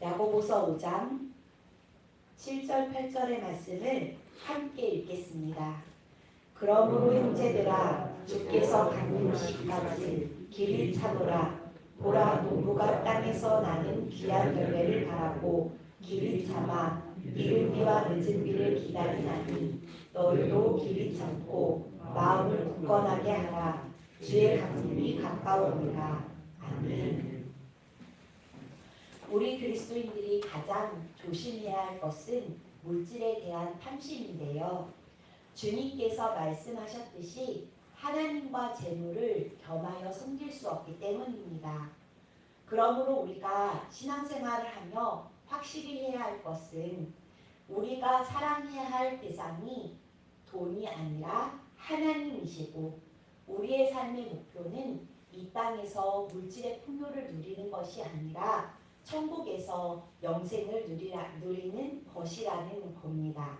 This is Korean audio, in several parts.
야고보서 5장 7절 8절의 말씀을 함께 읽겠습니다. 그러므로 형제들아 주께서 강림하시기까지 길을 참으라. 보라 농부가 땅에서 나는 귀한 열매를 바라고 길을 참아 이른 비와 늦은 비를 기다리나니 너희도 길을 참고 마음을 굳건하게 하라. 주의 강림이 가까우니라. 아멘. 우리 그리스도인들이 가장 조심해야 할 것은 물질에 대한 탐심인데요. 주님께서 말씀하셨듯이 하나님과 재물을 겸하여 섬길 수 없기 때문입니다. 그러므로 우리가 신앙생활을 하며 확실히 해야 할 것은 우리가 사랑해야 할 대상이 돈이 아니라 하나님이시고 우리의 삶의 목표는 이 땅에서 물질의 풍요를 누리는 것이 아니라 천국에서 영생을 누리는 것이라는 겁니다.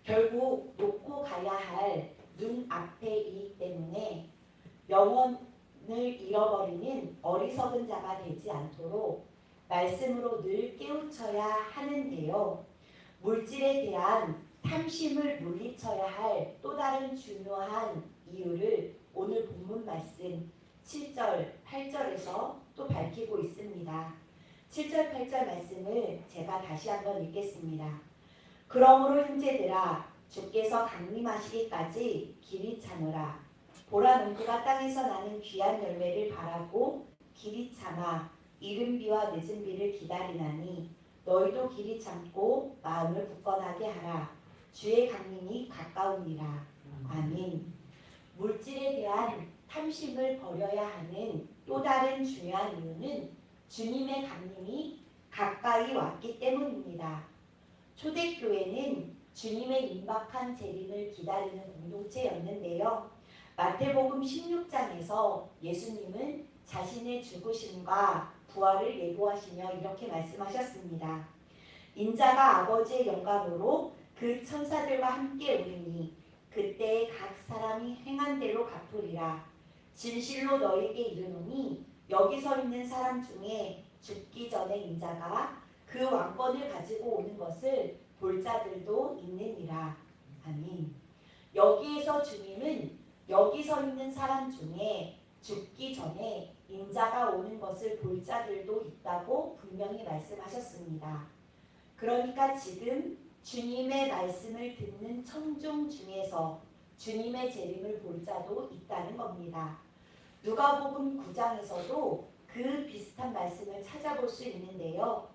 결국 놓고 가야 할 눈앞의 이익 때문에 영혼을 잃어버리는 어리석은 자가 되지 않도록 말씀으로 늘 깨우쳐야 하는데요. 물질에 대한 탐심을 물리쳐야 할 또 다른 중요한 이유를 오늘 본문 말씀 7절, 8절에서 또 밝히고 있습니다. 7절, 8절 말씀을 제가 다시 한번 읽겠습니다. 그러므로 형제들아 주께서 강림하시기까지 길이 참으라. 보라 농부가 땅에서 나는 귀한 열매를 바라고 길이 참아 이른 비와 늦은 비를 기다리나니 너희도 길이 참고 마음을 굳건하게 하라. 주의 강림이 가까우니라. 아멘. 물질에 대한 탐심을 버려야 하는 또 다른 중요한 이유는 주님의 강림이 가까이 왔기 때문입니다. 초대교회는 주님의 임박한 재림을 기다리는 공동체였는데요. 마태복음 16장에서 예수님은 자신의 죽으심과 부활을 예고하시며 이렇게 말씀하셨습니다. 인자가 아버지의 영광으로 그 천사들과 함께 오리니 그때 각 사람이 행한 대로 갚으리라. 진실로 너에게 이르노니 여기 서 있는 사람 중에 죽기 전에 인자가 그 왕권을 가지고 오는 것을 볼 자들도 있느니라. 아멘. 여기에서 주님은 여기 서 있는 사람 중에 죽기 전에 인자가 오는 것을 볼 자들도 있다고 분명히 말씀하셨습니다. 그러니까 지금 주님의 말씀을 듣는 청중 중에서 주님의 재림을 볼 자도 있다는 겁니다. 누가복음 9장에서도 그 비슷한 말씀을 찾아볼 수 있는데요.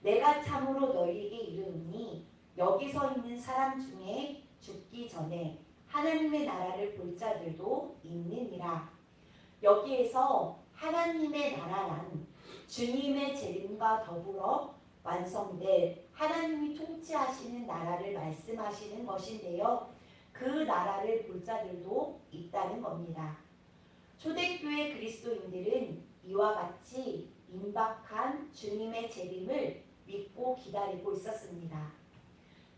내가 참으로 너희에게 이르노니 여기 서 있는 사람 중에 죽기 전에 하나님의 나라를 볼 자들도 있느니라. 여기에서 하나님의 나라란 주님의 재림과 더불어 완성될 하나님이 통치하시는 나라를 말씀하시는 것인데요. 그 나라를 볼 자들도 있다는 겁니다. 초대교회 그리스도인들은 이와 같이 임박한 주님의 재림을 믿고 기다리고 있었습니다.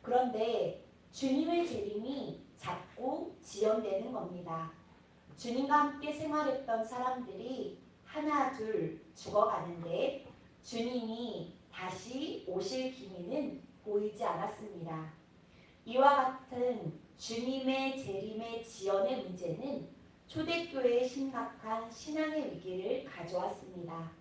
그런데 주님의 재림이 자꾸 지연되는 겁니다. 주님과 함께 생활했던 사람들이 하나 둘 죽어가는데 주님이 다시 오실 기미는 보이지 않았습니다. 이와 같은 주님의 재림의 지연의 문제는 초대교회에 심각한 신앙의 위기를 가져왔습니다.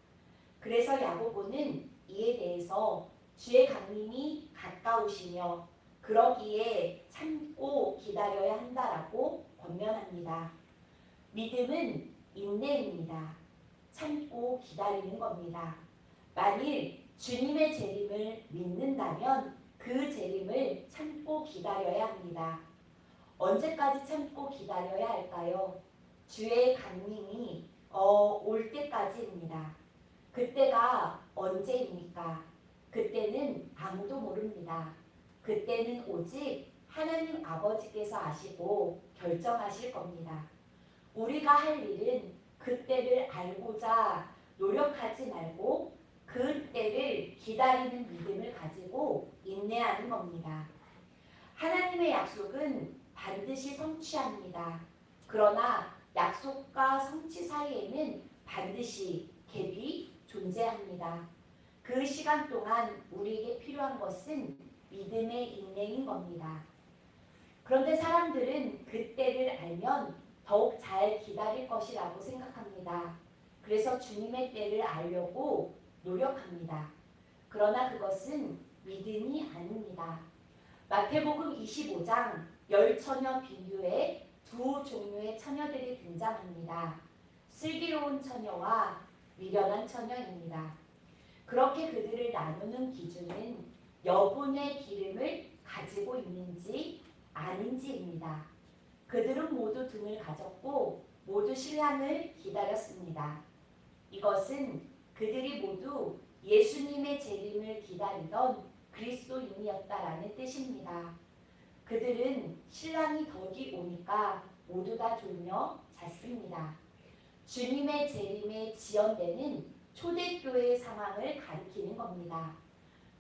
그래서 야고보는 이에 대해서 주의 강림이 가까우시며 그러기에 참고 기다려야 한다라고 권면합니다. 믿음은 인내입니다. 참고 기다리는 겁니다. 만일 주님의 재림을 믿는다면 그 재림을 참고 기다려야 합니다. 언제까지 참고 기다려야 할까요? 주의 강림이 올 때까지입니다. 그때가 언제입니까? 그때는 아무도 모릅니다. 그때는 오직 하나님 아버지께서 아시고 결정하실 겁니다. 우리가 할 일은 그때를 알고자 노력하지 말고 그때를 기다리는 믿음을 가지고 인내하는 겁니다. 하나님의 약속은 반드시 성취합니다. 그러나 약속과 성취 사이에는 반드시 갭이 존재합니다. 그 시간 동안 우리에게 필요한 것은 믿음의 인내인 겁니다. 그런데 사람들은 그때를 알면 더욱 잘 기다릴 것이라고 생각합니다. 그래서 주님의 때를 알려고 노력합니다. 그러나 그것은 믿음이 아닙니다. 마태복음 25장 열처녀 비유에 두 종류의 처녀들이 등장합니다. 슬기로운 처녀와 미련한 처녀입니다. 그렇게 그들을 나누는 기준은 여분의 기름을 가지고 있는지 아닌지입니다. 그들은 모두 등을 가졌고 모두 신랑을 기다렸습니다. 이것은 그들이 모두 예수님의 재림을 기다리던 그리스도인이었다라는 뜻입니다. 그들은 신랑이 덕이 오니까 모두 다 졸며 잤습니다. 주님의 재림에 지연되는 초대교회의 상황을 가리키는 겁니다.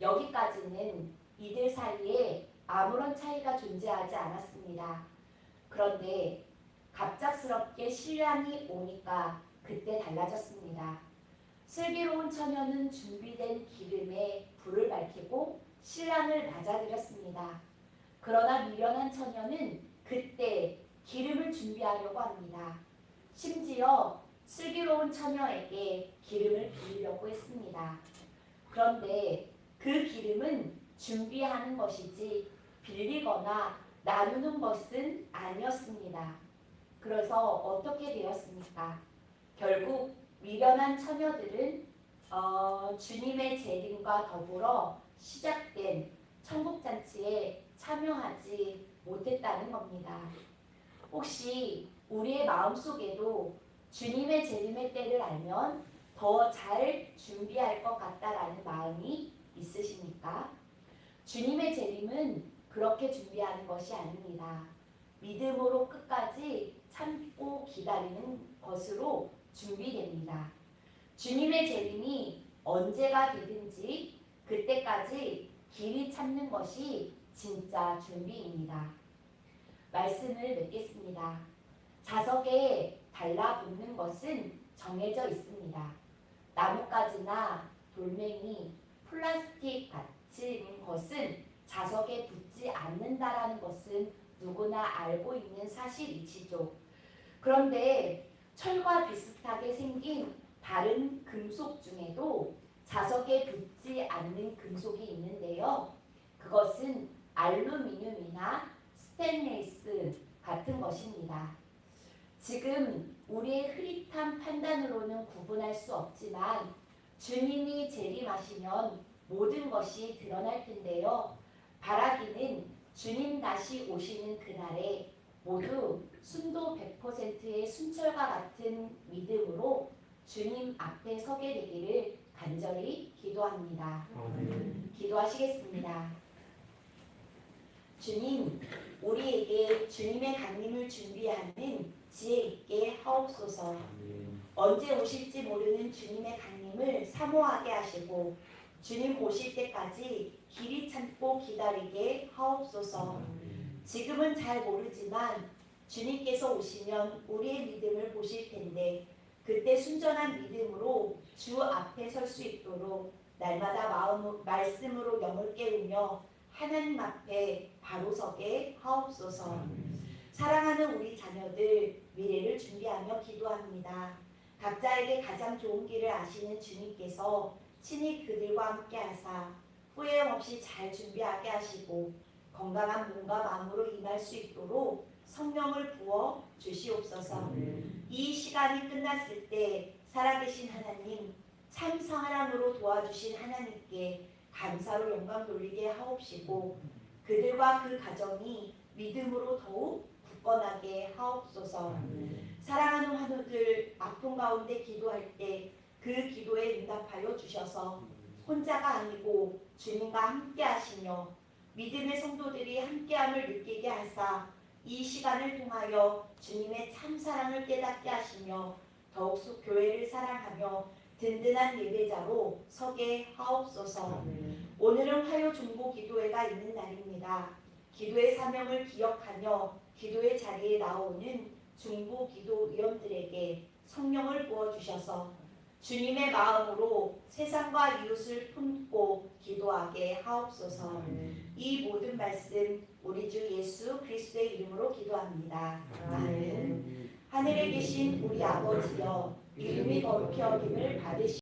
여기까지는 이들 사이에 아무런 차이가 존재하지 않았습니다. 그런데 갑작스럽게 신랑이 오니까 그때 달라졌습니다. 슬기로운 처녀는 준비된 기름에 불을 밝히고 신랑을 맞아들였습니다. 그러나 미련한 처녀는 그때 기름을 준비하려고 합니다. 심지어 슬기로운 처녀에게 기름을 빌리려고 했습니다. 그런데 그 기름은 준비하는 것이지 빌리거나 나누는 것은 아니었습니다. 그래서 어떻게 되었습니까? 결국 미련한 처녀들은 주님의 재림과 더불어 시작된 천국잔치에 참여하지 못했다는 겁니다. 혹시 우리의 마음속에도 주님의 재림의 때를 알면 더 잘 준비할 것 같다라는 마음이 있으십니까? 주님의 재림은 그렇게 준비하는 것이 아닙니다. 믿음으로 끝까지 참고 기다리는 것으로 준비됩니다. 주님의 재림이 언제가 되든지 그때까지 길이 참는 것이 진짜 준비입니다. 말씀을 맺겠습니다. 자석에 달라붙는 것은 정해져 있습니다. 나뭇가지나 돌멩이, 플라스틱 같은 것은 자석에 붙지 않는다라는 것은 누구나 알고 있는 사실이시죠. 그런데 철과 비슷하게 생긴 다른 금속 중에도 자석에 붙지 않는 금속이 있는데요. 그것은 알루미늄이나 스테인리스 같은 것입니다. 지금 우리의 흐릿한 판단으로는 구분할 수 없지만 주님이 재림하시면 모든 것이 드러날 텐데요. 바라기는 주님 다시 오시는 그날에 모두 순도 100%의 순철과 같은 믿음으로 주님 앞에 서게 되기를 간절히 기도합니다. 기도하시겠습니다. 주님, 우리에게 주님의 강림을 준비하는 지혜 있게 하옵소서. 언제 오실지 모르는 주님의 강림을 사모하게 하시고 주님 오실 때까지 길이 참고 기다리게 하옵소서. 지금은 잘 모르지만 주님께서 오시면 우리의 믿음을 보실 텐데 그때 순전한 믿음으로 주 앞에 설 수 있도록 날마다 말씀으로 영을 깨우며 하나님 앞에 바로 서게 하옵소서. 사랑하는 우리 자녀들 미래를 준비하며 기도합니다. 각자에게 가장 좋은 길을 아시는 주님께서 친히 그들과 함께 하사 후회 없이 잘 준비하게 하시고 건강한 몸과 마음으로 임할 수 있도록 성령을 부어 주시옵소서. 이 시간이 끝났을 때 살아계신 하나님, 참 사랑으로 도와주신 하나님께 감사로 영광 돌리게 하옵시고 그들과 그 가정이 믿음으로 더욱 굳건하게 하옵소서. 사랑하는 환우들 아픔 가운데 기도할 때 그 기도에 응답하여 주셔서 혼자가 아니고 주님과 함께 하시며 믿음의 성도들이 함께함을 느끼게 하사 이 시간을 통하여 주님의 참 사랑을 깨닫게 하시며 더욱 교회를 사랑하며 든든한 예배자로 서게 하옵소서. 오늘은 화요 중보 기도회가 있는 날입니다. 기도의 사명을 기억하며 기도의 자리에 나오는 중보 기도위원들에게 성령을 부어주셔서 주님의 마음으로 세상과 이웃을 품고 기도하게 하옵소서. 이 모든 말씀 우리 주 예수 그리스도의 이름으로 기도합니다. 아멘. 하늘에 계신 우리 아버지여, 이름이 거룩히 여김을 받으시